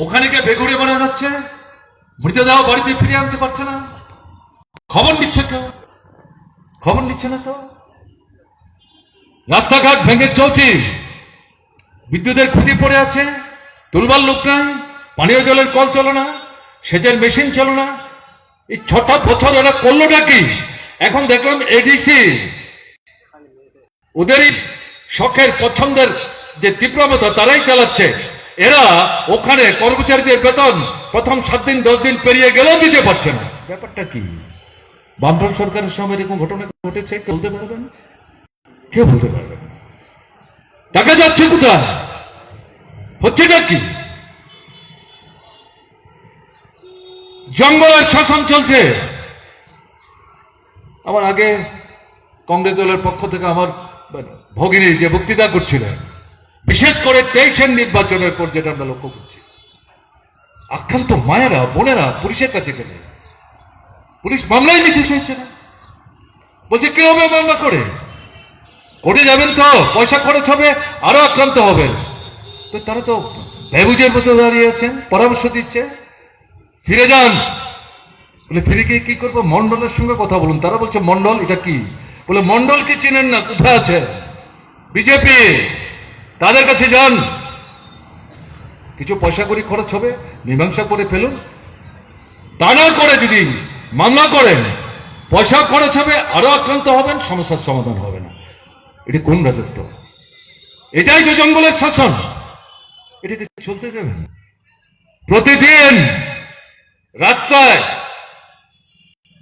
ওখানে গিয়ে বেগুড়ে মারা যাচ্ছে, মৃতদেহ বাড়িতে ফিরে আনতে পারছে না। খবর নিচ্ছে কেউ? খবর নিচ্ছে না তো। রাস্তাঘাট ভেঙে চৌচি, বিদ্যুতের খুঁটি পড়ে আছে, তুলবার লোক নাই, পানীয় জলের কল চলো না, সেচের মেশিন চলো না। এই 6টা বছর এরা করলোটা কি? এখন দেখলাম এডিসি ওদেরই শখের পছন্দের যে তীব্রমতা তারাই চালাচ্ছে। এরা ওখানে কর্মচারীদের বেতন প্রথম 7 দিন 10 দিন পেরিয়ে গেলেও দিতে পারছে না। ব্যাপারটা কি? বামফ্রন্ট সরকারের সময় এরকম ঘটনা ঘটেছে, বলতে পারবেন? কেউ বলতে পারবেন? টাকা যাচ্ছে কোথায়? হচ্ছেটা কি? জঙ্গলের শাসন চলছে। আমার আগে কংগ্রেস দলের পক্ষ থেকে আমার ভগিনী যে বক্তৃতা করছিলেন, বিশেষ করে 23-এর নির্বাচনের পর যেটা আমরা লক্ষ্য করছি, আক্রান্ত মায়েরা বোনেরা পুলিশের কাছে গেলে পুলিশ মামলাই নিতে চাইছে না। বলছে কে হবে মামলা করে? কোর্টে যাবেন তো, পয়সা খরচ হবে, আরো আক্রান্ত হবে। তো তারা তো বেবুজের মতো দাঁড়িয়ে আছেন, পরামর্শ দিচ্ছে ফিরে যান, বলে ফিরে গিয়ে কি করবো, মন্ডলের সঙ্গে কথা বলুন। তারা বলছে মন্ডল এটা কি? বলে মন্ডল কি চিনেন না? কোথায় আছে বিজেপি? তাদের কাছে যান, কিছু পয়সা করি খরচ হবে, মীমাংসা করে ফেলুন। তা না করে যদি মামলা করেন, পয়সা খরচ হবে, আরো আক্রান্ত হবেন, সমস্যার সমাধান হবে না। এটি কোন রাজত্ব? এটাই তো জঙ্গলের শাসন। এটাকে চলতে দেবেন? প্রতিদিন রাস্তায়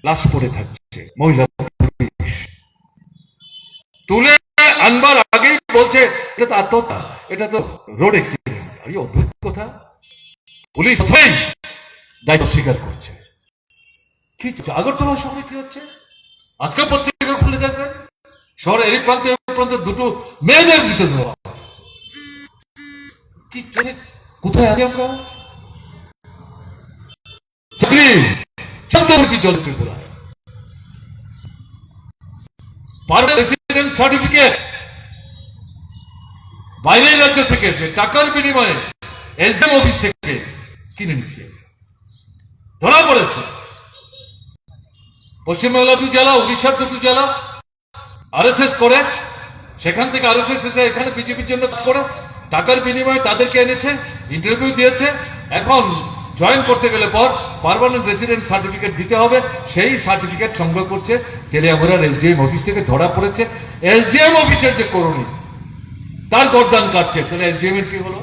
লাশ পড়ে থাকছে, মহিলা পুলিশ তুলে আনবার আগেই বলছে এটা তো আত্মহত্যা, এটা তো রোড অ্যাক্সিডেন্ট। এই অদ্ভুত কথা। পুলিশ দায়িত্ব স্বীকার করছে। কি আগরতলার সঙ্গে কি হচ্ছে? আজকে পত্রিকা খুলে দেখবেন, শহরের এই প্রান্তে ওই প্রান্তে দুটো মেয়েদের মৃতদেহ। কি কোথায় আছি আমরা? চাকরি কি চলে ত্রিপুরায়? পারমানেন্ট রেসিডেন্স সার্টিফিকেট বাইরের রাজ্য থেকে এসে টাকার বিনিময়ে এসডিএম অফিস থেকে কিনে নিচ্ছে, ধরা পড়েছে। পশ্চিমবাংলার 2 জেলা, উড়িষ্যার 2 জেলা আরএসএস করে, সেখান থেকে আরএসএস এসে এখানে বিজেপির জন্য কাজ করে, টাকার বিনিময়ে তাদেরকে এনেছে, ইন্টারভিউ দিয়েছে। এখন জয়েন করতে গেলে পর পার্মানেন্ট রেসিডেন্ট সার্টিফিকেট দিতে হবে, সেই সার্টিফিকেট সংগ্রহ করছে তেলিয়ামুড়ার এসডিএম অফিস থেকে। ধরা পড়েছে এসডিএম অফিসের যে কর্মী, তার গর্দান কাটছে। তাহলে এসডিএম এর কি হলো?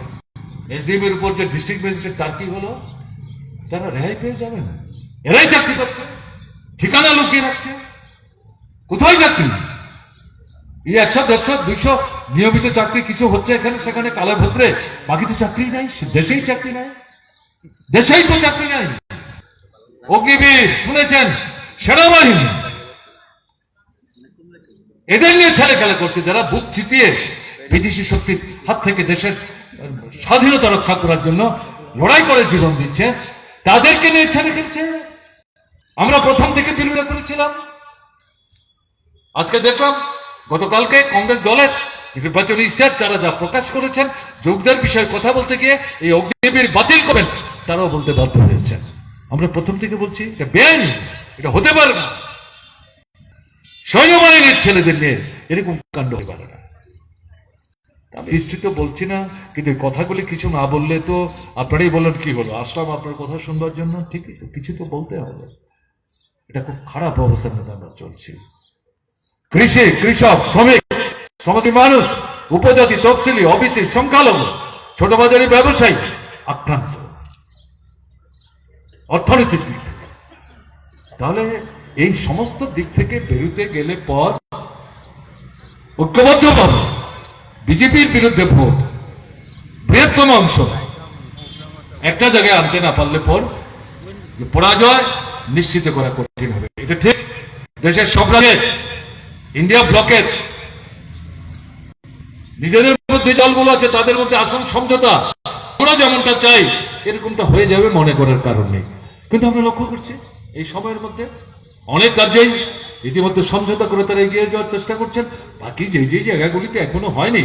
এসডিএম এর উপর যে ডিস্ট্রিক্ট ম্যাজিস্ট্রেট, তার কি হলো? তারা রেহাই পেয়ে যাবেন? এরাই চাকরি পাচ্ছে, ঠিকানা লুকিয়ে রাখছে। কোথায় চাকরি? এই 100, 150, 200 নিয়মিত চাকরি কিছু হচ্ছে এখানে সেখানে কালে ভদ্রে, বাকি তো চাকরি নাই। দেশেই চাকরি নাই, দেশেই তো চাকরি নাই। অগ্নিবীর শুনেছেন, সেনাবাহিনী এদের নিয়ে ছেলে খেলা করছে, যারা বুক চিতিয়ে বিদেশি শক্তির হাত থেকে দেশের স্বাধীনতা রক্ষা করার জন্য লড়াই করে জীবন দিচ্ছে, তাদেরকে নিয়ে ছেলে খেলছে। আমরা প্রথম থেকে বিরোধিতা করেছিলাম। আজকে দেখলাম গতকালকে কংগ্রেস দলের নির্বাচনী ইস্তাহার তারা যা প্রকাশ করেছেন, যোগদান বিষয়ে কথা বলতে গিয়ে এই অগ্নিবীর বাতিল করবেন, তারাও বলতে বাধ্য হয়েছেন। আমরা প্রথম থেকে বলছি এটা বেআইনি, এটা হতে পারে না। সৈন্যবাহিনীর ছেলেদের নিয়ে এরকম কাণ্ড হতে পারে না। আমি বিস্তৃত বলছি না, কিন্তু কথাগুলি কিছু না বললে তো আপনারাই বলেন কি হলো, আসলাম আপনার কথা শুনবার জন্য। ঠিকই তো, কিছু তো বলতে হবে। এটা খুব খারাপ অবস্থার মধ্যে আমরা চলছি। কৃষি, কৃষক, শ্রমিক, শ্রমজীবী মানুষ, উপজাতি, তফসিলি, ওবিসি, সংখ্যালঘু, ছোট বাজারি ব্যবসায়ী আক্রান্ত অর্থনৈতিক দিক থেকে। তাহলে এই সমস্ত দিক থেকে বেরোতে গেলে পর ঐক্যবদ্ধভাবে বিজেপির বিরুদ্ধে ভোট বৃহত্তম অংশ একটা জায়গায় আনতে না পারলে পর পরাজয় নিশ্চিত করা কঠিন হবে। এটা ঠিক। দেশের সব রাজ্যে ইন্ডিয়া ব্লকের নিজেদের মধ্যে দলগুলো আছে, তাদের মধ্যে আসন সমঝোতা আমরা যেমনটা চাই এরকমটা হয়ে যাবে মনে করার কারণ নেই। কিন্তু আমরা লক্ষ্য করছি এই সময়ের মধ্যে অনেক রাজ্যেই ইতিমধ্যে সমঝোতা করে তারা এগিয়ে যাওয়ার চেষ্টা করছেন। বাকি যে যে জায়গাগুলিতে এখনো হয়নি,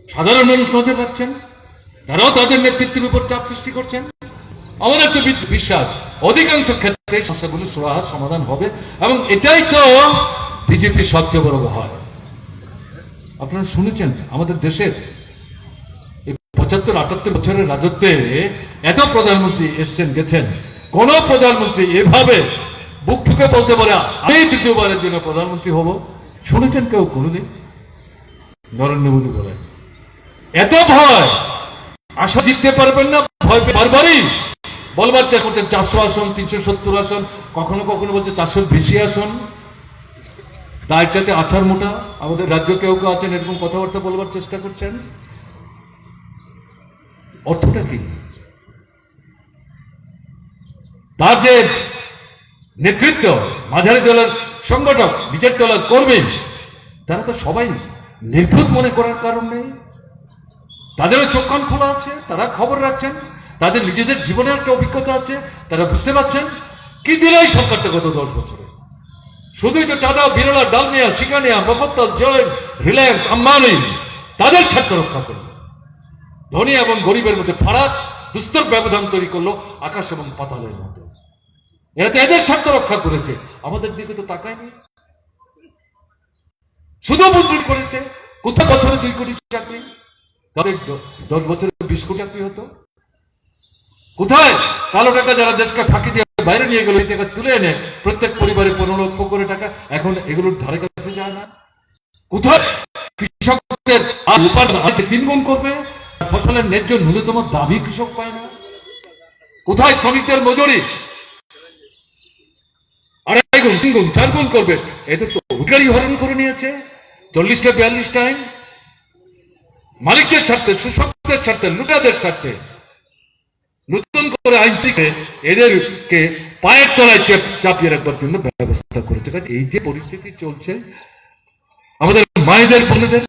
সাধারণ মানুষ নজর রাখছেন, তারাও তাদের নেতৃত্বের উপর চাপ সৃষ্টি করছেন। আমাদের তো বিশ্বাস অধিকাংশ ক্ষেত্রে সমস্যাগুলি সুরাহা সমাধান হবে, এবং এটাই তো বিজেপির সবচেয়ে বড় ভয়। আপনারা শুনেছেন আমাদের দেশের 75-78 বছরের রাজত্বে এত প্রধানমন্ত্রী এসছেন গেছেন, কোন প্রধানমন্ত্রী এভাবে বুক ঠুকে বলতে পারে আমি দ্বিতীয়বারের জন্য প্রধানমন্ত্রী হব? শুনেছেন কেউ কোনদিন? নরেন্দ্র মোদী বলেন এত ভয়, আশা জিততে পারবেন না, ভয় বারবারই বলবার চেষ্টা করছেন 400 আসন, 370 আসন, কখনো কখনো বলছে 400 বেশি আসন। তার চাইতে 18 মোটা আমাদের রাজ্য কেউ কেউ আছেন এরকম কথাবার্তা বলবার চেষ্টা করছেন। অর্থটা কি? তার যে নেতৃত্ব, মাঝারি দলের সংগঠক, নিজের দলের কর্মী, তারা তো সবাই নির্ভুত মনে করার কারণ নেই। তাদেরও চোখ কান খোলা আছে, তারা খবর রাখছেন, তাদের নিজেদের জীবনের একটা অভিজ্ঞতা আছে, তারা বুঝতে পারছেন কি দিল এই সরকারটা গত 10 বছরে। শুধুই তো টাটা, বিরলা, ডালমিয়া, শিকানিয়া, মফত্তল, জয়েন্ট, রিলায়েন্স, আম্বানি তাদের স্বার্থ রক্ষা করলো। ধনী এবং গরিবের মধ্যে ফারাক, দুস্তর ব্যবধান তৈরি করলো আকাশ এবং পাতালের মধ্যে। এরা তো এদের স্বার্থ রক্ষা করেছে, আমাদের দিকে তো তাকায়নি, শুধু মুসলিম করেছে। কোথায় বছরে 2 কোটি চাকরি, তবে 10 বছরে 20 কোটি চাকরি হতো। কোথায় কালো টাকা যারা দেশকে ফাঁকি দিয়ে বাইরে নিয়ে গেল, এই টাকা তুলে এনে প্রত্যেক পরিবারে 15 লক্ষ করে টাকা, এখন এগুলোর ধারে কাছে যায় না। কোথায় কৃষকদের উপার্জন 3 গুণ করবে, ফসলের ন্যায্য ন্যূনতম দাবি কৃষক পায় না। কোথায় শ্রমিকদের মজুরি 2.5 গুণ 3 গুণ 4 গুণ করবে, এটা তো অধিকারী হরণ করে নিয়েছে। 40টা 42টা আইন মালিকদের স্বার্থে, শোষকদের স্বার্থে, লুটাদের স্বার্থে নতুন করে আইন থেকে এদেরকে পায়ের তলায় চাপিয়ে রাখবার জন্য ব্যবস্থা করেছে। এই যে পরিস্থিতি চলছে, আমাদের মায়েদের বোনেদের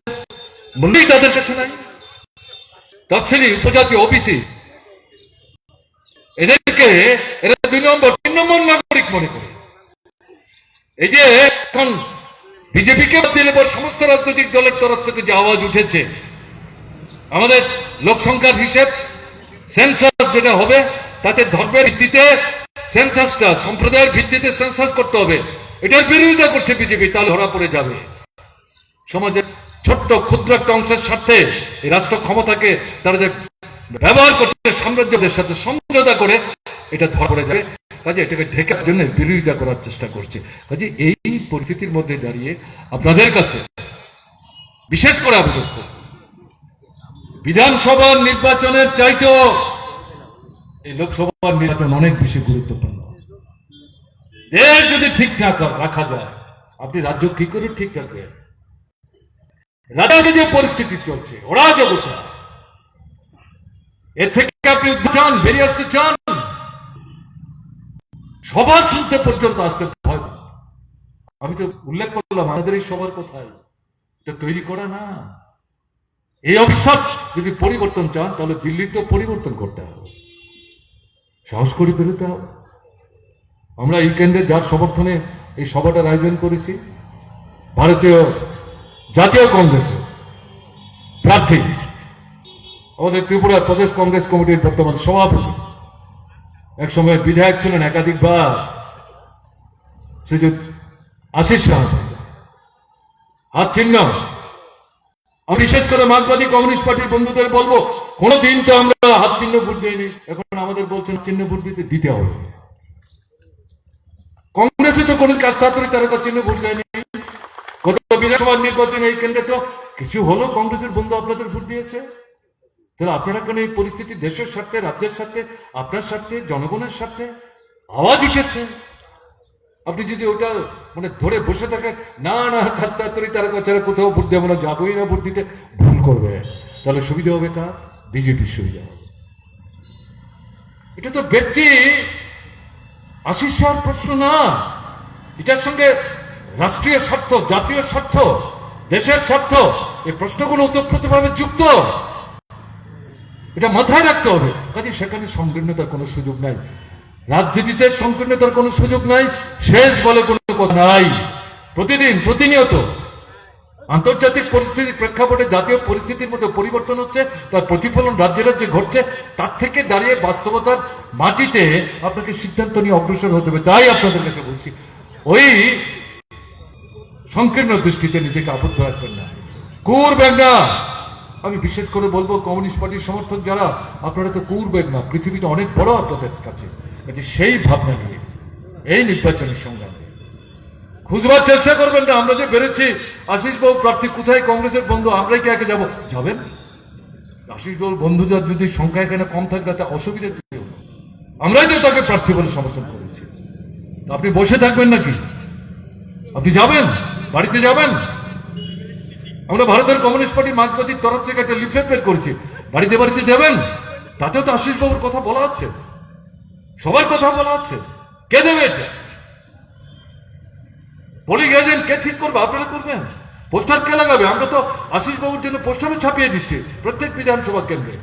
মূল্যই তাদের কাছে নাই। তফসিলি উপজাতি ওবিসি এদেরকে এরা 2 নম্বর 3 নম্বর নাগরিক মনে করে। এই যে এখন বিজেপিকে দিলে পর সমস্ত রাজনৈতিক দলের তরফ থেকে যে আওয়াজ উঠেছে, আমাদের লোক সংখ্যার হিসেব সেন্সাস যেটা হবে, তাতে ধর্মের ভিত্তিতে সেন্সাসটা, সম্প্রদায়ের ভিত্তিতে সেন্সাস করতে হবে, এটার বিরোধিতা করছে বিজেপি। তাহলে ধরা পড়ে যাবে। সমাজের ছোট্ট ক্ষুদ্র একটা অংশের স্বার্থে এই রাষ্ট্র ক্ষমতাকে তারা যে ব্যবহার করছে সাম্রাজ্যদের সাথে সমঝোতা করে, এটা ধরা পড়ে যাবে। কাজে এটাকে ঢেকার জন্য বিরোধিতা করার চেষ্টা করছে। কাজে এই পরিস্থিতির মধ্যে দাঁড়িয়ে আপনাদের কাছে বিশেষ করে আবেদন করব, বিধানসভা নির্বাচনের চাইতেও এই লোকসভা নির্বাচন অনেক বেশি গুরুত্বপূর্ণ। দেশ যদি ঠিক না রাখা যায়, আপনি রাজ্য কি করে ঠিক রাখবেন? রাজ্যে যে পরিস্থিতি চলছে, অরাজকতা, এর থেকে আপনি চান বেরিয়ে আসতে চান, সভা শুনতে পর্যন্ত আসতে ভয় পান। আমি তো উল্লেখ করলাম আমাদের এই সবার কোথায় এটা তৈরি করা না। এই অবস্থা যদি পরিবর্তন চান, তাহলে দিল্লির তো পরিবর্তন করতে হবে, সাহস করে বেরোতে হবে। আমরা এই কেন্দ্রে যার সমর্থনে এই সভাটার আয়োজন করেছি, ভারতীয় জাতীয় কংগ্রেসের প্রার্থী, আমাদের ত্রিপুরা প্রদেশ কংগ্রেস কমিটির বর্তমান সভাপতি, একসময় বিধায়ক ছিলেন একাধিকবার, শ্রীযুক্ত আশিস সাহা, হাত চিহ্ন। আমি বিশেষ করে মার্কসবাদী কমিউনিস্ট পার্টির বন্ধুদের বলবো, কোনদিন তো আমরা হাত চিহ্ন ভোট দিইনি, এখন আমাদের বলছেন চিহ্ন ভোট দিতে হবে। কংগ্রেসে তো কোন কাজ তাড়াতাড়ি তারা চিহ্ন ভোট দেয়নি। গত বিধানসভা নির্বাচনে এই কেন্দ্রে তো কিছু হলো, কংগ্রেসের বন্ধু আপনাদের ভোট দিয়েছে। তাহলে আপনারা কেন এই পরিস্থিতি, দেশের স্বার্থে, রাজ্যের স্বার্থে, আপনার স্বার্থে, জনগণের স্বার্থে আওয়াজ উঠেছে, আপনি যদি ওটা মানে ধরে বসে থাকেন, না না কাজ তাড়াতাড়ি তারা কাছাড়া কোথাও ভোট দেবো না, যাবোই না ভোট দিতে, ভুল করবে। তাহলে সুবিধা হবে কার? বিজেপির সুবিধা হবে। এটা তো ব্যক্তি আশিস সাহার প্রশ্ন না, এটার সঙ্গে রাষ্ট্রীয় স্বার্থ, জাতীয় স্বার্থ, দেশের স্বার্থ, এই প্রশ্নগুলো ওতপ্রোতভাবে যুক্ত। এটা মাথায় রাখতে হবে। কাজে সেখানে সংকীর্ণতার কোনো সুযোগ নাই, রাজনীতিতে সংকীর্ণতার কোনো সুযোগ নাই, শেষ বলে কোনো কথা নাই। প্রতিদিন প্রতিনিয়ত আন্তর্জাতিক পরিস্থিতির প্রেক্ষাপটে জাতীয় পরিস্থিতির মধ্যে পরিবর্তন হচ্ছে, তার প্রতিফলন রাজ্যে রাজ্যে ঘটছে। তার থেকে দাঁড়িয়ে বাস্তবতার মাটিতে আপনাকে সিদ্ধান্ত নিয়ে অগ্রসর হতে হবে। তাই আপনাদের কাছে বলছি, ওই সংকীর্ণ দৃষ্টিতে নিজেকে আবদ্ধ রাখবেন না, করবেন না। আমি বিশেষ করে বলবো কমিউনিস্ট পার্টির সমর্থক যারা, আপনারা তো করবেন না, পৃথিবীটা অনেক বড় আপনাদের কাছে। সেই ভাবনা নিয়ে এই নির্বাচনের সংগ্রামে খুঁজবার চেষ্টা করবেন না। আমরা যে বেরোচ্ছি, আশিস বাবু প্রার্থী কোথায়, কংগ্রেসের বন্ধু, আমরাই কি একে যাবো? যাবেন। আশিস বাবুর বন্ধুদের যদি সংখ্যা এখানে কম থাকে তাতে অসুবিধা কি? আমরাই তো তাকে প্রার্থী বলে সমর্থন করেছি। আপনি বসে থাকবেন নাকি? আপনি যাবেন, বাড়িতে যাবেন। আমরা ভারতের কমিউনিস্ট পার্টি মার্কসবাদীর তরফ থেকে একটা লিফলেট বের করেছি, বাড়িতে বাড়িতে দেবেন। তাতেও তো আশিস বাবুর কথা বলা হচ্ছে, সবার কথা বলা হচ্ছে। কে দেবে এটা? পোলিং এজেন্ট কে ঠিক করবে? আপনারা করবেন। পোস্টার কে লাগাবে? আমরা তো আশিস বাবুর জন্য পোস্টারও ছাপিয়ে দিচ্ছি প্রত্যেক বিধানসভা কেন্দ্রে।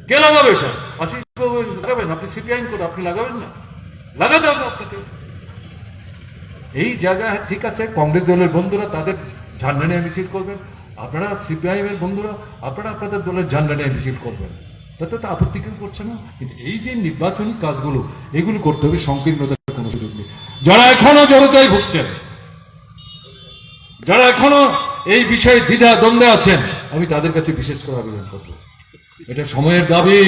কে লাগাবে এটা? আশিস বাবু লাগাবেন? আপনি সিপিআইএম করে আপনি লাগাবেন না? লাগাতে হবে আপনাকে। এই জায়গায় ঠিক আছে, কংগ্রেস দলের বন্ধুরা তাদের ঝান্ডা নিয়ে মিছিল করবেন, আপনারা সিপিআইএম এর বন্ধুরা আপনারা আপনাদের দলের ঝান্ডা নিয়ে মিছিল করবেন, তাতে তো আপত্তি কেউ করছে না। কিন্তু এই যে নির্বাচনী কাজগুলো, এগুলো করতে হবে সংকীর্ণতার কোনো যারা এখনো জড়তায় ভুগছেন, যারা এখনো এই বিষয়ে দ্বিধা দ্বন্দ্বে আছেন, আমি তাদের কাছে বিশেষ করে আবেদন করব, এটা সময়ের দাবি,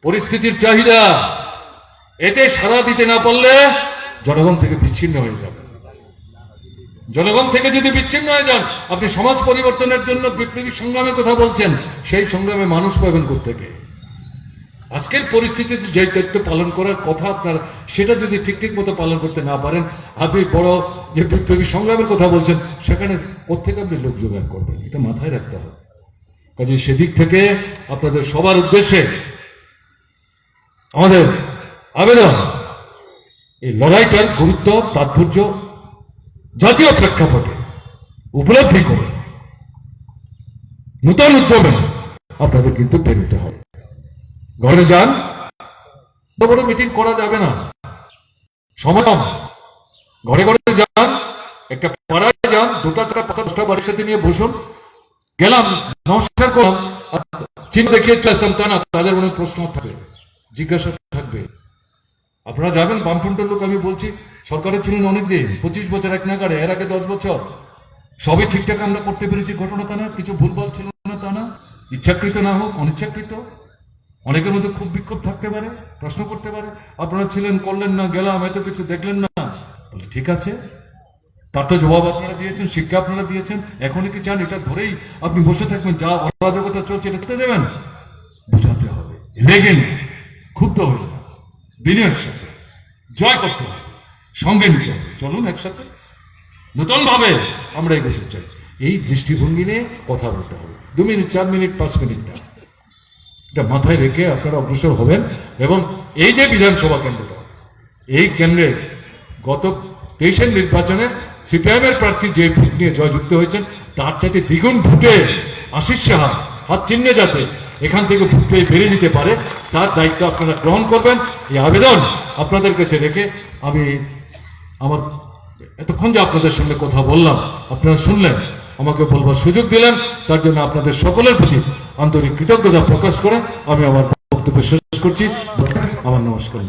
পরিস্থিতির চাহিদা। এতে সাড়া দিতে না পারলে জনগণ থেকে বিচ্ছিন্ন হয়ে যাবে। জনগণ থেকে যদি বিচ্ছিন্ন হয়ে যান, আপনি সমাজ পরিবর্তনের জন্য বিপ্লবী সংগ্রামের কথা বলছেন, সেই সংগ্রামে মানুষ পাবেন কোত্থেকে? আজকের পরিস্থিতিতে যে দায়িত্ব পালন করার কথা আপনার, সেটা যদি ঠিক মতো পালন করতে না পারেন, আপনি বড় যে বিপ্লবী সংগ্রামের কথা বলছেন, সেখানে কোত্থেকে আপনি লোক জোগাড় করবেন? এটা মাথায় রাখতে হবে। কাজে সেদিক থেকে আপনাদের সবার উদ্দেশ্যে আমাদের আবেদন, এই লড়াইটার গুরুত্ব তাৎপর্য জাতীয় প্রেক্ষাপটে উপলব্ধি করে নূতন উদ্যমে আপনাদের কিন্তু বেরোতে হবে। ঘরে যান, বড় মিটিং করা যাবে না, সময় ঘরে ঘরে যান, একটা পাড়ায় যান, 2টা 4টা 5টা বাড়ির সাথে নিয়ে বসুন। গেলাম, নমস্কার করলাম, চিন্তা দেখিয়ে আসলাম, তা না, তাদের অনেক প্রশ্ন থাকবে, জিজ্ঞাসা থাকবে। আপনারা যাবেন, বামফ্রন্টের লোক আমি বলছি, সরকারে ছিলেন অনেকদিন, 25 বছর এক নাগারে, এর আগে 10 বছর, সবই ঠিকঠাক আমরা করতে পেরেছি, ঘটনা তা না, কিছু ভুলভাল ছিল না তা না, ইচ্ছাকৃত না হোক অনিচ্ছাকৃত। অনেকের মধ্যে খুব বিক্ষোভ থাকতে পারে, প্রশ্ন করতে পারে, আপনারা ছিলেন, করলেন না, গেলাম, এত কিছু দেখলেন না, বলে ঠিক আছে, তার তো জবাব আপনারা দিয়েছেন, শিক্ষা আপনারা দিয়েছেন। এখনই কি চান এটা ধরেই আপনি বসে থাকবেন, যা অরাজকতা চলছে এটা দেবেন? বোঝাতে হবে, রেগে নিয়ে, ক্ষুব্ধ হয়ে, বিনয়ের সাথে জয় করতে হবে, সঙ্গে নিতে হবে। চলুন একসাথে নতুন ভাবে আমরা এগোতে চাই, এই দৃষ্টিভঙ্গি নিয়ে কথা বলতে হবে। 2 মিনিট, 4 মিনিট, 5 মিনিট না, এটা মাথায় রেখে আপনারা অগ্রসর হবেন। এবং এই যে বিধানসভা কেন্দ্রটা, এই কেন্দ্রে গত 23-এর নির্বাচনে সিপিআইএম এর প্রার্থী যে ভোট নিয়ে জয়যুক্ত হয়েছেন, তার চাইতে দ্বিগুণ ভোটে আশিস সাহা হাত চিহ্নে যাতে এখান থেকে ভোট পেয়ে বেরিয়ে দিতে পারে, তার দায়িত্ব আপনারা গ্রহণ করবেন। এই আবেদন আপনাদের কাছে রেখে আমি আমার এতক্ষণ যে আপনাদের সঙ্গে কথা বললাম, আপনারা শুনলেন, আমাকে বলবার সুযোগ দিলেন, তার জন্য আপনাদের সকলের প্রতি আন্তরিক কৃতজ্ঞতা প্রকাশ করে আমি আমার বক্তব্য শেষ করছি। আমার নমস্কার।